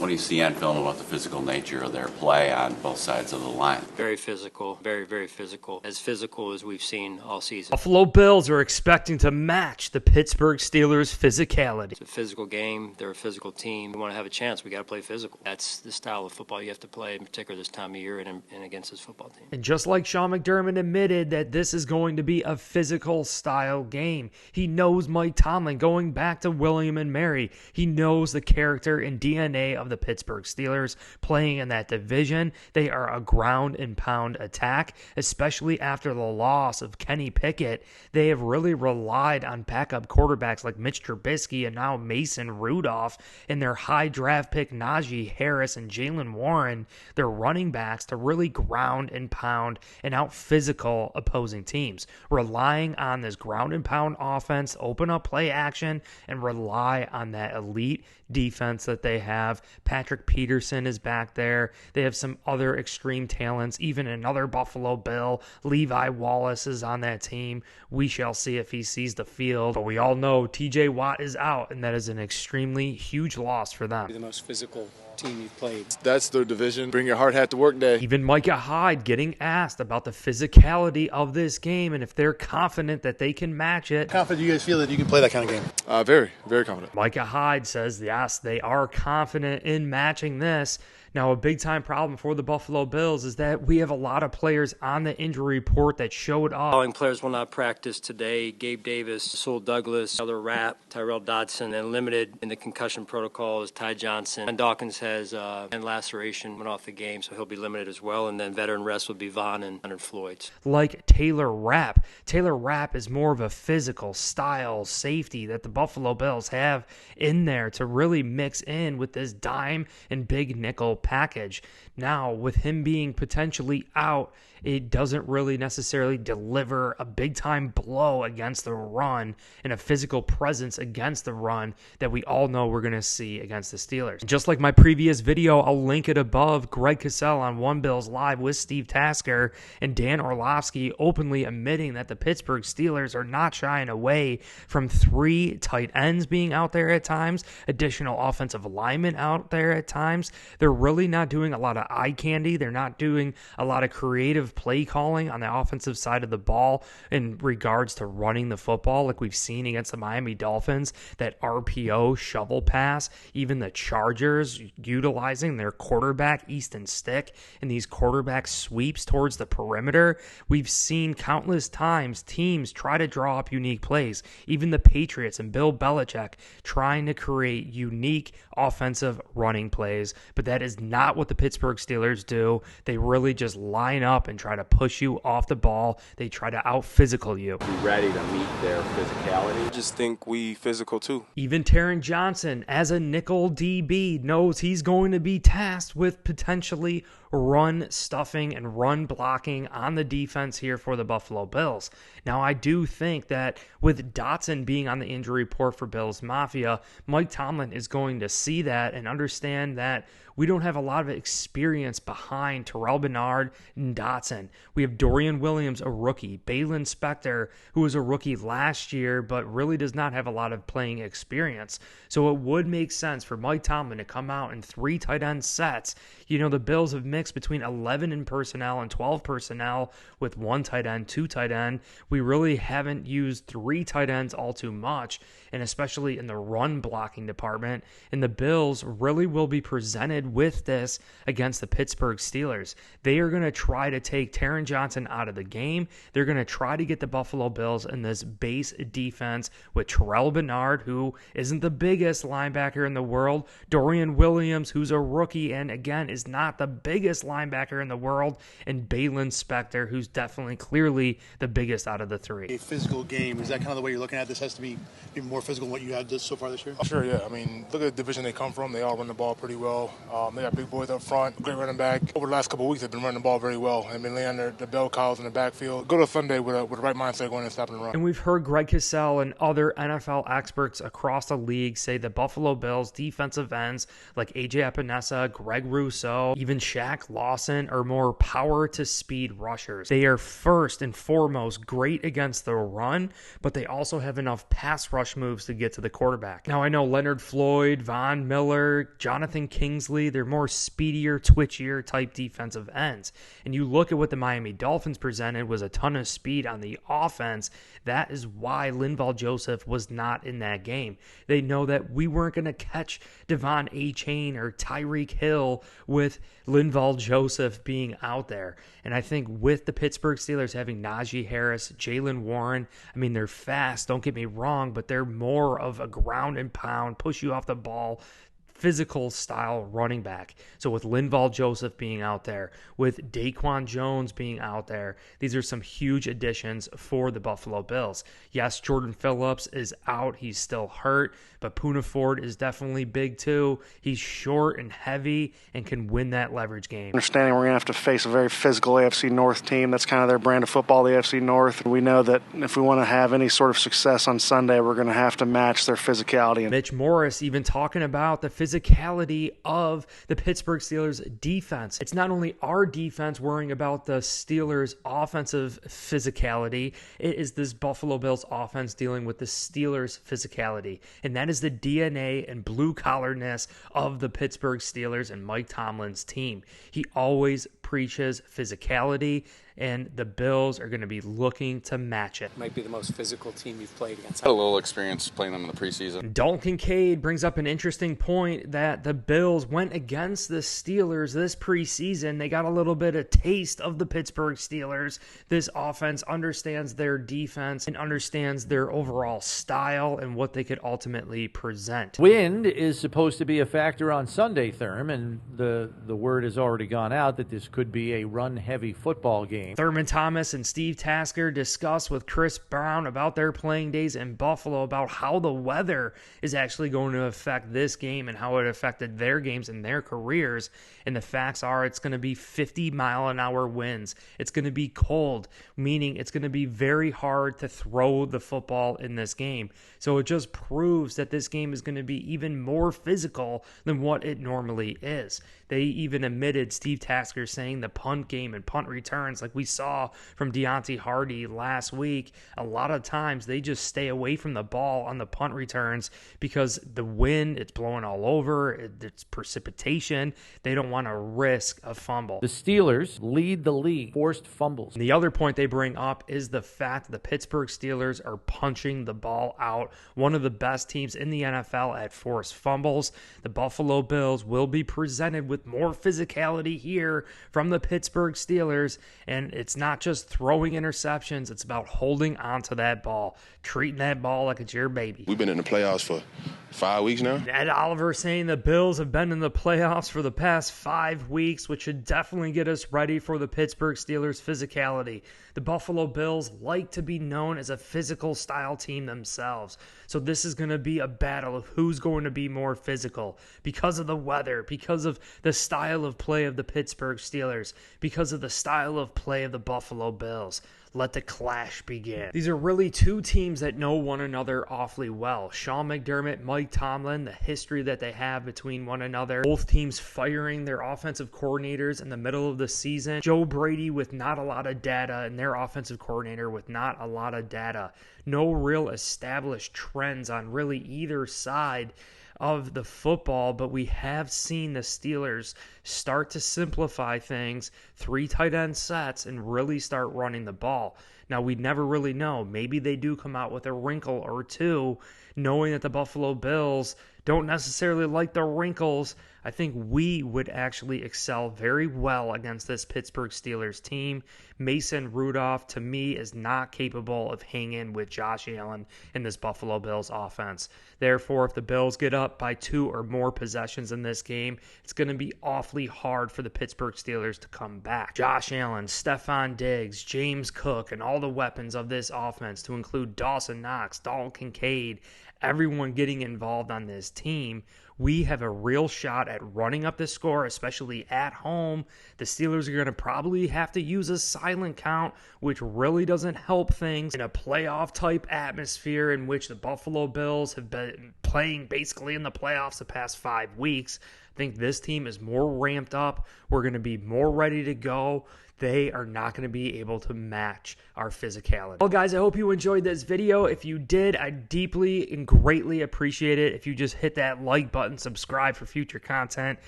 What do you see on film about the physical nature of their play on both sides of the line? Very physical, very physical. As physical as we've seen all season. Buffalo Bills are expecting to match the Pittsburgh Steelers' physicality. It's a physical game. They're a physical team. We want to have a chance. We got to play physical. That's the style of football you have to play, in particular this time of year and against this football team. And just like Sean McDermott admitted that this is going to be a physical style game. He knows Mike Tomlin going back to William and Mary. He knows the character and DNA of the Pittsburgh Steelers playing in that division. They are a ground and pound attack, especially after the loss of Kenny Pickett. They have really relied on backup quarterbacks like Mitch Trubisky and now Mason Rudolph and their high draft pick Najee Harris and Jalen Warren, their running backs, to really ground and pound and out physical opposing teams, relying on this ground and pound offense, open up play action, and rely on that elite defense that they have. Patrick Peterson is back there. They have some other extreme talents, even another Buffalo Bill. Levi Wallace is on that team. We shall see if he sees the field. But we all know TJ Watt is out, and that is an extremely huge loss for them. The most physical team you've played. That's their division. Bring your hard hat to work day. Even Micah Hyde getting asked about the physicality of this game and if they're confident that they can match it. How confident do you guys feel that you can play that kind of game? Very confident. Micah Hyde says, yes, they are confident in matching this. Now, a big-time problem for the Buffalo Bills is that we have a lot of players on the injury report that showed up. Following players will not practice today: Gabe Davis, Sewell Douglas, other Rapp, Tyrell Dodson, and limited in the concussion protocol is Ty Johnson. And Dawkins has an laceration, went off the game, so he'll be limited as well. And then veteran rest will be Vaughn and Leonard Floyd. Like Taylor Rapp. Taylor Rapp is more of a physical style safety that the Buffalo Bills have in there to really mix in with this dime and big nickel package. Now, with him being potentially out, it doesn't really necessarily deliver a big-time blow against the run and a physical presence against the run that we all know we're going to see against the Steelers. Just like my previous video, I'll link it above, Greg Cassell on One Bills Live with Steve Tasker and Dan Orlovsky openly admitting that the Pittsburgh Steelers are not shying away from 3 tight ends being out there at times, additional offensive linemen out there at times. They're really not doing a lot of eye candy. They're not doing a lot of creative play calling on the offensive side of the ball in regards to running the football like we've seen against the Miami Dolphins, that RPO shovel pass, even the Chargers utilizing their quarterback Easton Stick and these quarterback sweeps towards the perimeter. We've seen countless times teams try to draw up unique plays, even the Patriots and Bill Belichick trying to create unique offensive running plays, but that is not what the Pittsburgh Steelers do. They really just line up and try to push you off the ball. They try to out-physical you. Be ready to meet their physicality. I just think we physical too. Even Taron Johnson, as a nickel DB, knows he's going to be tasked with potentially run stuffing and run blocking on the defense here for the Buffalo Bills. Now, I do think that with Dotson being on the injury report for Bills Mafia, Mike Tomlin is going to see that and understand that we don't have a lot of experience behind Terrell Bernard and Dotson. We have Dorian Williams, a rookie, Balin Spector, who was a rookie last year, but really does not have a lot of playing experience. So it would make sense for Mike Tomlin to come out in 3 tight end sets. You know, the Bills have mixed between 11 in personnel and 12 personnel with 1 tight end, 2 tight end. We really haven't used 3 tight ends all too much, and especially in the run blocking department. And the Bills really will be presented with this against the Pittsburgh Steelers. They are going to try to take Taron Johnson out of the game. They're going to try to get the Buffalo Bills in this base defense with Terrell Bernard, who isn't the biggest linebacker in the world, Dorian Williams, who's a rookie and again is not the biggest linebacker in the world, and Balin Spector, who's definitely clearly the biggest out of the 3. A physical game, is that kind of the way you're looking at this? Has to be more physical than what you had so far this year? Sure, yeah. I mean, look at the division they come from. They all run the ball pretty well. They got big boys up front, great running back. Over the last couple of weeks, they've been running the ball very well. They've been laying the bell cows in the backfield. Go to Sunday with the right mindset going and stopping the run. And we've heard Greg Cassell and other NFL experts across the league say the Buffalo Bills defensive ends like AJ Epinesa, Greg Rousseau, even Shaq Mac Lawson are more power to speed rushers. They are first and foremost great against the run, but they also have enough pass rush moves to get to the quarterback. Now, I know Leonard Floyd, Von Miller, Jonathan Kingsley, they're more speedier, twitchier type defensive ends. And you look at what the Miami Dolphins presented was a ton of speed on the offense. That is why Linval Joseph was not in that game. They know that we weren't going to catch Devon A-Chain or Tyreek Hill with Linval Joseph being out there. And I think with the Pittsburgh Steelers having Najee Harris, Jalen Warren, I mean, they're fast, don't get me wrong, but they're more of a ground and pound, push you off the ball, physical style running back. So with Linval Joseph being out there, with DaQuan Jones being out there, these are some huge additions for the Buffalo Bills. Yes, Jordan Phillips is out. He's still hurt, but Poona Ford is definitely big too. He's short and heavy and can win that leverage game. Understanding we're going to have to face a very physical AFC North team. That's kind of their brand of football, the AFC North. We know that if we want to have any sort of success on Sunday, we're going to have to match their physicality. Mitch Morse even talking about the physicality of the Pittsburgh Steelers defense. It's not only our defense worrying about the Steelers offensive physicality, it is this Buffalo Bills offense dealing with the Steelers physicality. And that is the DNA and blue collarness of the Pittsburgh Steelers and Mike Tomlin's team. He always preaches physicality, and the Bills are going to be looking to match it. Might be the most physical team you've played against. I had a little experience playing them in the preseason. Dalton Kincaid brings up an interesting point that the Bills went against the Steelers this preseason. They got a little bit of taste of the Pittsburgh Steelers. This offense understands their defense and understands their overall style and what they could ultimately present. Wind is supposed to be a factor on Sunday, Thurman, and the word has already gone out that this could be a run-heavy football game. Thurman Thomas and Steve Tasker discuss with Chris Brown about their playing days in Buffalo, about how the weather is actually going to affect this game and how it affected their games and their careers. And the facts are it's going to be 50-mile-an-hour winds. It's going to be cold, meaning it's going to be very hard to throw the football in this game. So it just proves that this game is going to be even more physical than what it normally is. They even admitted, Steve Tasker saying, the punt game and punt returns, like we saw from Deontay Hardy last week, a lot of times they just stay away from the ball on the punt returns because the wind, it's blowing all over, it's precipitation. They don't want to risk a fumble. The Steelers lead the league, forced fumbles. And the other point they bring up is the fact that the Pittsburgh Steelers are punching the ball out. One of the best teams in the NFL at forced fumbles. The Buffalo Bills will be presented with more physicality here from the Pittsburgh Steelers, and it's not just throwing interceptions, it's about holding onto that ball, treating that ball like it's your baby. We've been in the playoffs for 5 weeks now. Ed Oliver saying the Bills have been in the playoffs for the past 5 weeks, which should definitely get us ready for the Pittsburgh Steelers physicality. The Buffalo Bills like to be known as a physical style team themselves. So this is going to be a battle of who's going to be more physical because of the weather, because of the style of play of the Pittsburgh Steelers, because of the style of play of the Buffalo Bills. Let the clash begin. These are really two teams that know one another awfully well. Sean McDermott, Mike Tomlin, the history that they have between one another. Both teams firing their offensive coordinators in the middle of the season. Joe Brady with not a lot of data and their offensive coordinator with not a lot of data. No real established trends on really either side of the football, but we have seen the Steelers start to simplify things, 3 tight end sets, and really start running the ball. Now, we never really know. Maybe they do come out with a wrinkle or two, knowing that the Buffalo Bills don't necessarily like the wrinkles. I think we would actually excel very well against this Pittsburgh Steelers team. Mason Rudolph, to me, is not capable of hanging with Josh Allen in this Buffalo Bills offense. Therefore, if the Bills get up by 2 or more possessions in this game, it's going to be awfully hard for the Pittsburgh Steelers to come back. Josh Allen, Stephon Diggs, James Cook, and all the weapons of this offense, to include Dawson Knox, Dalton Kincaid, everyone getting involved on this team, we have a real shot at running up the score, especially at home. The Steelers are going to probably have to use a silent count, which really doesn't help things in a playoff-type atmosphere in which the Buffalo Bills have been playing basically in the playoffs the past 5 weeks. I think this team is more ramped up. We're going to be more ready to go. They are not going to be able to match our physicality. Well, guys, I hope you enjoyed this video. If you did, I deeply and greatly appreciate it if you just hit that like button, subscribe for future content,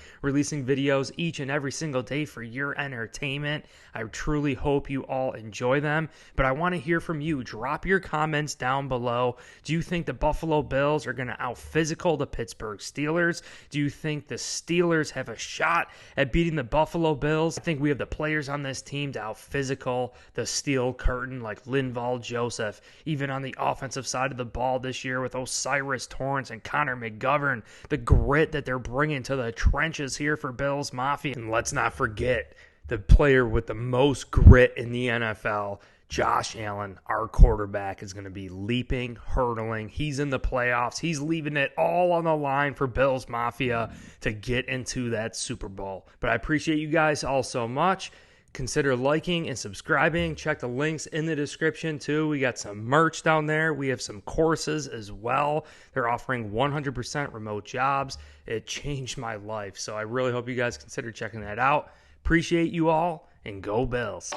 releasing videos each and every single day for your entertainment. I truly hope you all enjoy them, but I want to hear from you. Drop your comments down below. Do you think the Buffalo Bills are going to out-physical the Pittsburgh Steelers? Do you think the Steelers have a shot at beating the Buffalo Bills? I think we have the players on this team to out-physical the steel curtain like Linval Joseph, even on the offensive side of the ball this year with Osiris Torrance and Connor McGovern, the grit that they're bringing to the trenches here for Bills Mafia. And let's not forget the player with the most grit in the NFL, Josh Allen, our quarterback, is going to be leaping, hurdling. He's in the playoffs. He's leaving it all on the line for Bills Mafia to get into that Super Bowl. But I appreciate you guys all so much. Consider liking and subscribing. Check the links in the description too. We got some merch down there. We have some courses as well. They're offering 100% remote jobs. It changed my life. So I really hope you guys consider checking that out. Appreciate you all, and go Bills.